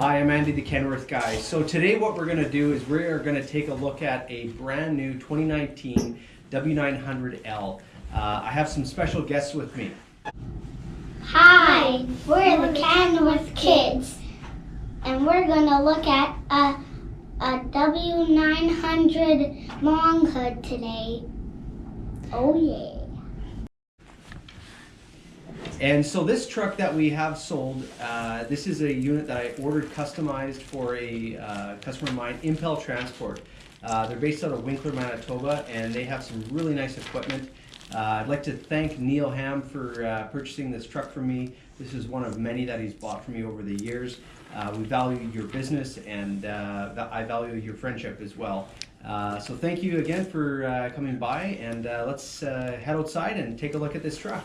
Hi, I'm Andy the Kenworth Guy. So today what we're going to do is we're going to take a look at a brand new 2019 W900L. I have some special guests with me. Hi, we're the Kenworth kids, and we're going to look at a W900 long hood today. Oh yeah. And so this truck that we have sold, this is a unit that I ordered customized for a customer of mine, Impel Transport. They're based out of Winkler, Manitoba, and they have some really nice equipment. I'd like to thank Neil Ham for purchasing this truck for me. This is one of many that he's bought for me over the years. We value your business, and I value your friendship as well. So thank you again for coming by, and let's head outside and take a look at this truck.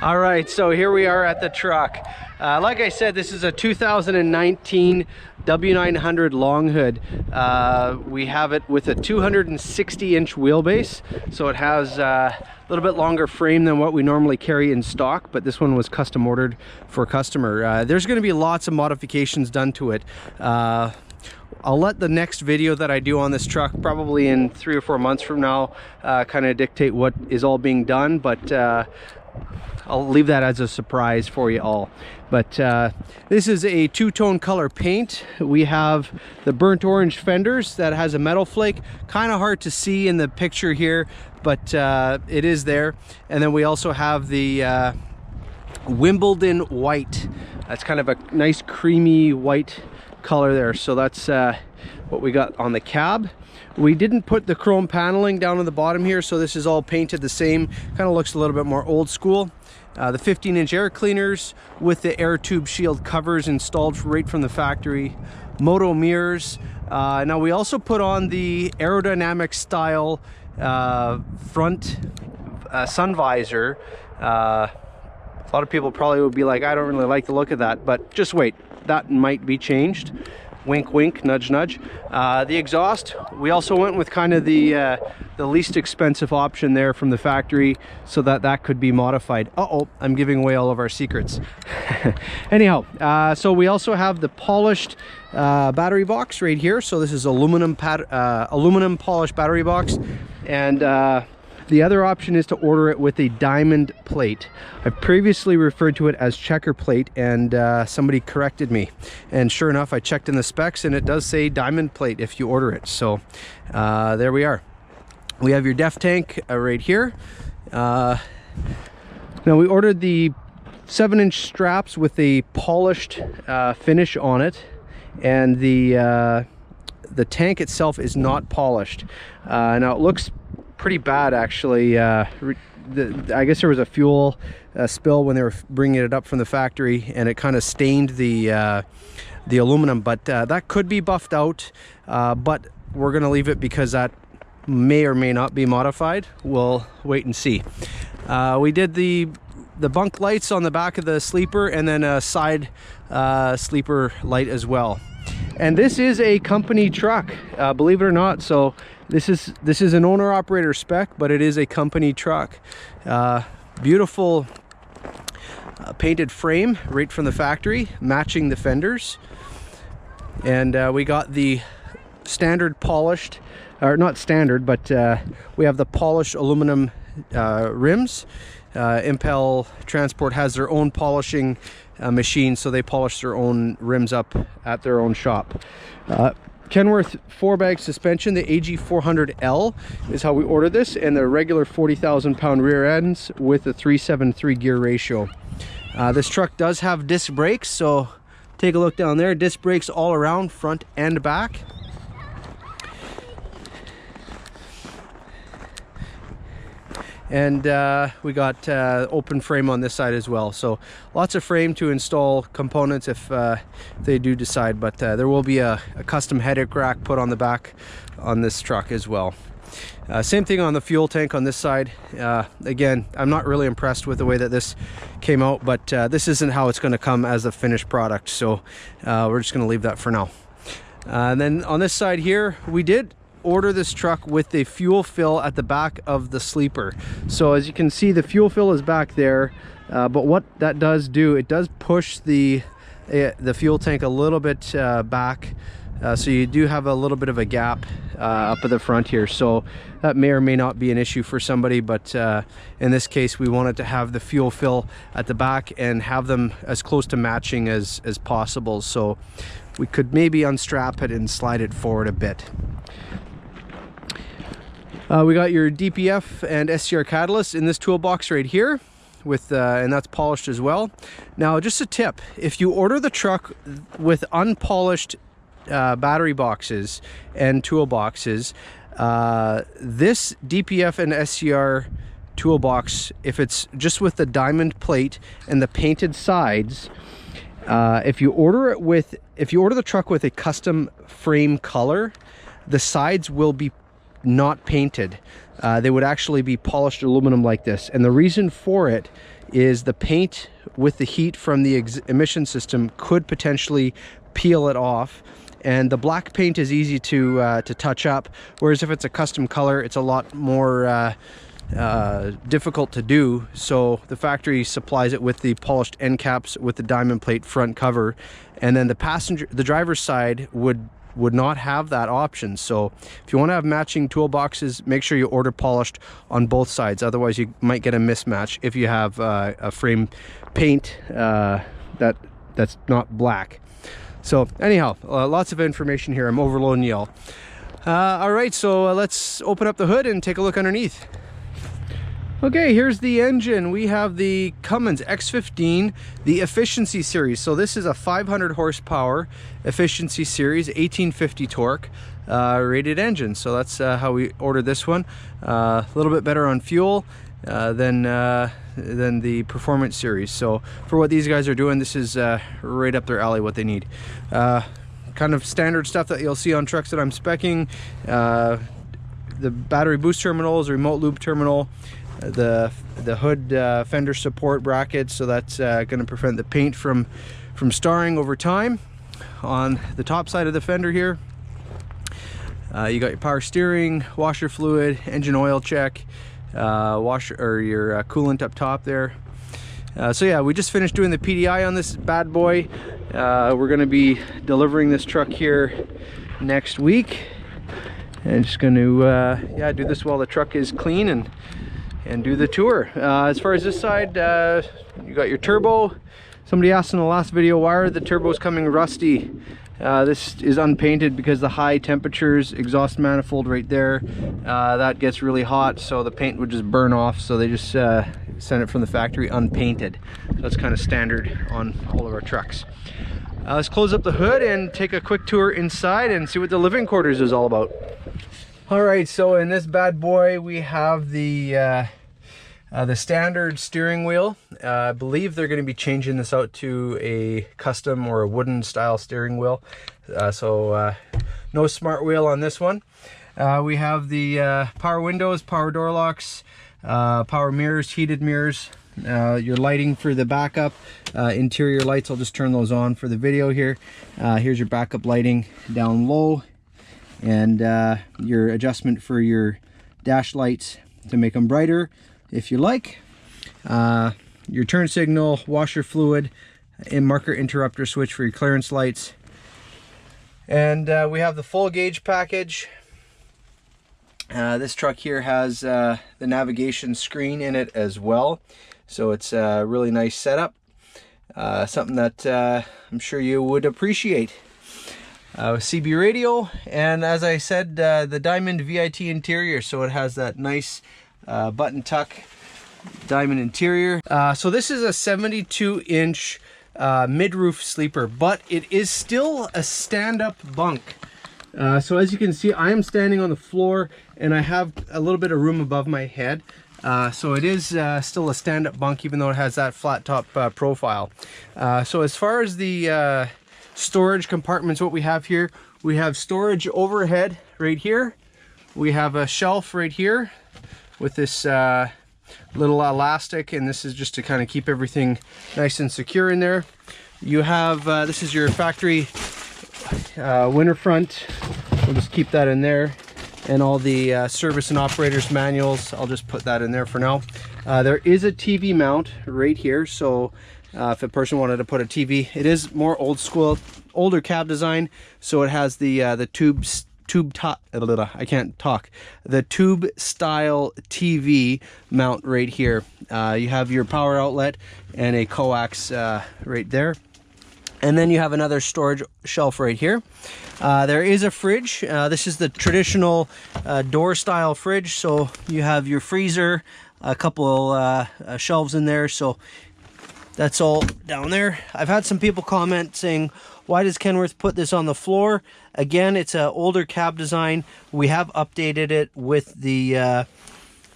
All right, so here we are at the truck. Like I said, this is a 2019 W900 long hood. We have it with a 260-inch wheelbase, so it has a little bit longer frame than what we normally carry in stock, but this one was custom ordered for a customer. There's going to be lots of modifications done to it. I'll let the next video that I do on this truck, probably in 3 or 4 months from now, kind of dictate what is all being done, but I'll leave that as a surprise for you all. But this is a two-tone color paint. We have the burnt orange fenders that has a metal flake. Kind of hard to see in the picture here, but it is there. And then we also have the Wimbledon white. That's kind of a nice creamy white color there. So that's what we got on the cab. We didn't put the chrome paneling down on the bottom here, so this is all painted the same. Kind of looks a little bit more old school. The 15-inch air cleaners with the air tube shield covers installed right from the factory. Moto mirrors. Now we also put on the aerodynamic style front sun visor. A lot of people probably would be like, I don't really like the look of that, but just wait, that might be changed. Wink wink, nudge nudge. The exhaust, we also went with kind of the least expensive option there from the factory, so that could be modified. I'm giving away all of our secrets. Anyhow, so we also have the polished battery box right here. So this is aluminum polished battery box, and the other option is to order it with a diamond plate. I've previously referred to it as checker plate, and somebody corrected me. And sure enough, I checked in the specs and it does say diamond plate if you order it. So there we are. We have your def tank right here. Now we ordered the 7-inch straps with a polished finish on it, and the the tank itself is not polished. Now it looks pretty bad actually. I guess there was a fuel spill when they were bringing it up from the factory, and it kind of stained the aluminum, but that could be buffed out, but we're going to leave it because that may or may not be modified. We'll wait and see. We did the bunk lights on the back of the sleeper, and then a side sleeper light as well. And this is a company truck, believe it or not. So this is an owner operator spec, but it is a company truck. Beautiful painted frame right from the factory, matching the fenders. And we got the standard polished, or not standard, but we have the polished aluminum rims. Impel Transport has their own polishing machine, so they polish their own rims up at their own shop. Kenworth 4-bag suspension, the AG400L is how we ordered this, and the regular 40,000 pound rear ends with a 373 gear ratio. This truck does have disc brakes, so take a look down there. Disc brakes all around, front and back. And we got open frame on this side as well, so lots of frame to install components if they do decide, but there will be a custom headache rack put on the back on this truck as well. Same thing on the fuel tank on this side. Again, I'm not really impressed with the way that this came out, but this isn't how it's going to come as a finished product, so we're just going to leave that for now. And then on this side here, we did order this truck with a fuel fill at the back of the sleeper. So as you can see, the fuel fill is back there, but what that does do, it does push the fuel tank a little bit back, so you do have a little bit of a gap up at the front here. So that may or may not be an issue for somebody, but in this case we wanted to have the fuel fill at the back and have them as close to matching as possible, so we could maybe unstrap it and slide it forward a bit. We got your DPF and SCR catalyst in this toolbox right here, with and that's polished as well. Now, just a tip: if you order the truck with unpolished battery boxes and toolboxes, this DPF and SCR toolbox, if it's just with the diamond plate and the painted sides, if you order the truck with a custom frame color, the sides will be not painted. They would actually be polished aluminum like this, and the reason for it is the paint with the heat from the emission system could potentially peel it off, and the black paint is easy to touch up, whereas if it's a custom color, it's a lot more difficult to do. So the factory supplies it with the polished end caps with the diamond plate front cover, and then the driver's side would not have that option. So if you want to have matching toolboxes, make sure you order polished on both sides, otherwise you might get a mismatch if you have a frame paint that's not black. So anyhow, lots of information here. I'm overloading y'all. All right, so let's open up the hood and take a look underneath. Okay, here's the engine. We have the Cummins X15, the efficiency series. So this is a 500 horsepower efficiency series, 1850 torque rated engine. So that's how we ordered this one. A little bit better on fuel than the performance series. So for what these guys are doing, this is right up their alley, what they need. Kind of standard stuff that you'll see on trucks that I'm speccing. The battery boost terminals, remote lube terminal, the hood fender support brackets, so that's going to prevent the paint from starring over time. On the top side of the fender here, you got your power steering, washer fluid, engine oil check, washer or your coolant up top there. So yeah, we just finished doing the PDI on this bad boy. We're going to be delivering this truck here next week, and just going to yeah, do this while the truck is clean and do the tour. As far as this side, you got your turbo. Somebody asked in the last video, why are the turbos coming rusty? This is unpainted because the high temperatures, exhaust manifold right there, that gets really hot, so the paint would just burn off, so they just send it from the factory unpainted. So that's kind of standard on all of our trucks. Let's close up the hood and take a quick tour inside and see what the living quarters is all about. All right, so in this bad boy we have the standard steering wheel. I believe they're going to be changing this out to a custom or a wooden style steering wheel. No smart wheel on this one. We have the power windows, power door locks, power mirrors, heated mirrors, your lighting for the backup, interior lights. I'll just turn those on for the video here. Here's your backup lighting down low, and your adjustment for your dash lights to make them brighter if you like. Your turn signal, washer fluid, and marker interrupter switch for your clearance lights. And we have the full gauge package. This truck here has the navigation screen in it as well, so it's a really nice setup, something that I'm sure you would appreciate. CB radio, and as I said, the diamond VIT interior, so it has that nice button tuck diamond interior. So this is a 72-inch mid-roof sleeper, but it is still a stand-up bunk. So as you can see, I am standing on the floor and I have a little bit of room above my head. So it is still a stand-up bunk, even though it has that flat top profile. So as far as the storage compartments, what we have here, we have storage overhead right here. We have a shelf right here with this little elastic, and this is just to kind of keep everything nice and secure in there. You have this is your factory winter front. We'll just keep that in there, and all the service and operators manuals, I'll just put that in there for now. There is a TV mount right here, so if a person wanted to put a TV, it is more old school, older cab design, so it has the tube style TV mount right here. You have your power outlet and a coax right there, and then you have another storage shelf right here. There is a fridge. This is the traditional door style fridge, so you have your freezer, a couple shelves in there, so that's all down there. I've had some people comment saying, why does Kenworth put this on the floor? Again, it's an older cab design. We have updated it with the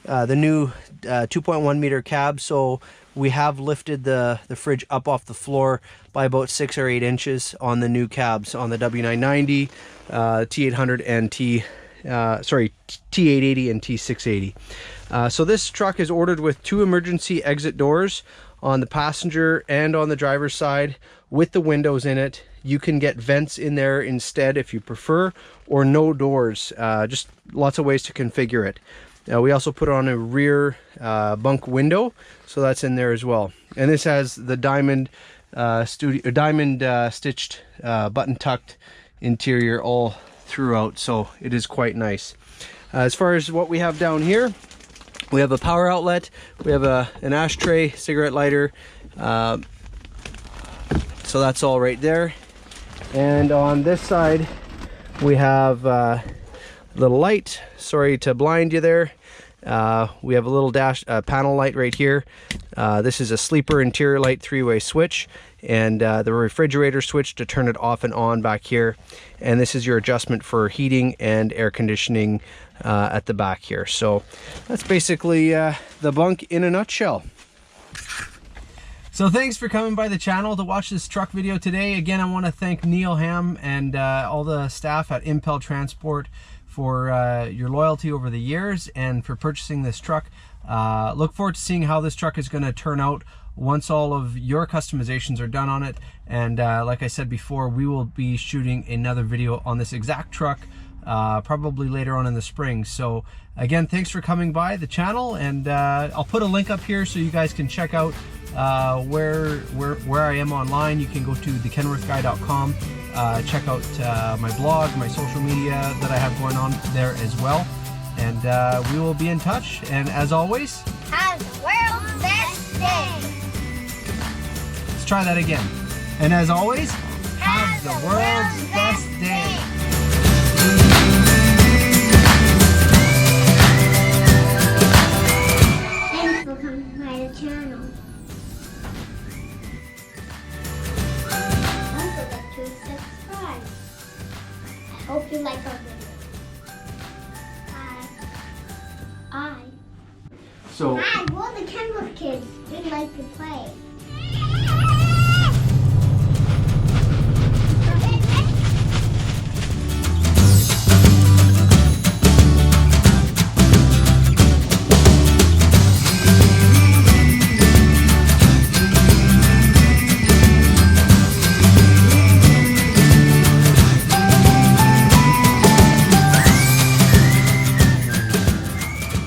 new 2.1 meter cab, so we have lifted the fridge up off the floor by about 6 or 8 inches on the new cabs, on the W990, T800 and T880 and T680. So this truck is ordered with 2 emergency exit doors on the passenger and on the driver's side with the windows in it. You can get vents in there instead if you prefer, or no doors. Just lots of ways to configure it. We also put on a rear bunk window, so that's in there as well. And this has the diamond stitched button tucked interior all throughout, so it is quite nice. As far as what we have down here, we have a power outlet, we have an ashtray, cigarette lighter, so that's all right there. And on this side we have a little light. Sorry to blind you there. We have a little dash panel light right here. This is a sleeper interior light 3-way switch, and the refrigerator switch to turn it off and on back here. And this is your adjustment for heating and air conditioning at the back here. So that's basically the bunk in a nutshell. So thanks for coming by the channel to watch this truck video today. Again, I want to thank Neil Ham and all the staff at Impel Transport for your loyalty over the years and for purchasing this truck. Look forward to seeing how this truck is going to turn out once all of your customizations are done on it. And like I said before, we will be shooting another video on this exact truck probably later on in the spring. So again, thanks for coming by the channel, and I'll put a link up here so you guys can check out where I am online. You can go to thekenworthguy.com, check out my blog, my social media that I have going on there as well, and we will be in touch. And as always, have the world's best day. Let's try that again. And as always, have the world's best day. Thanks for coming by the channel. Don't forget So Dad, well, the Kenworth kids, they like to play.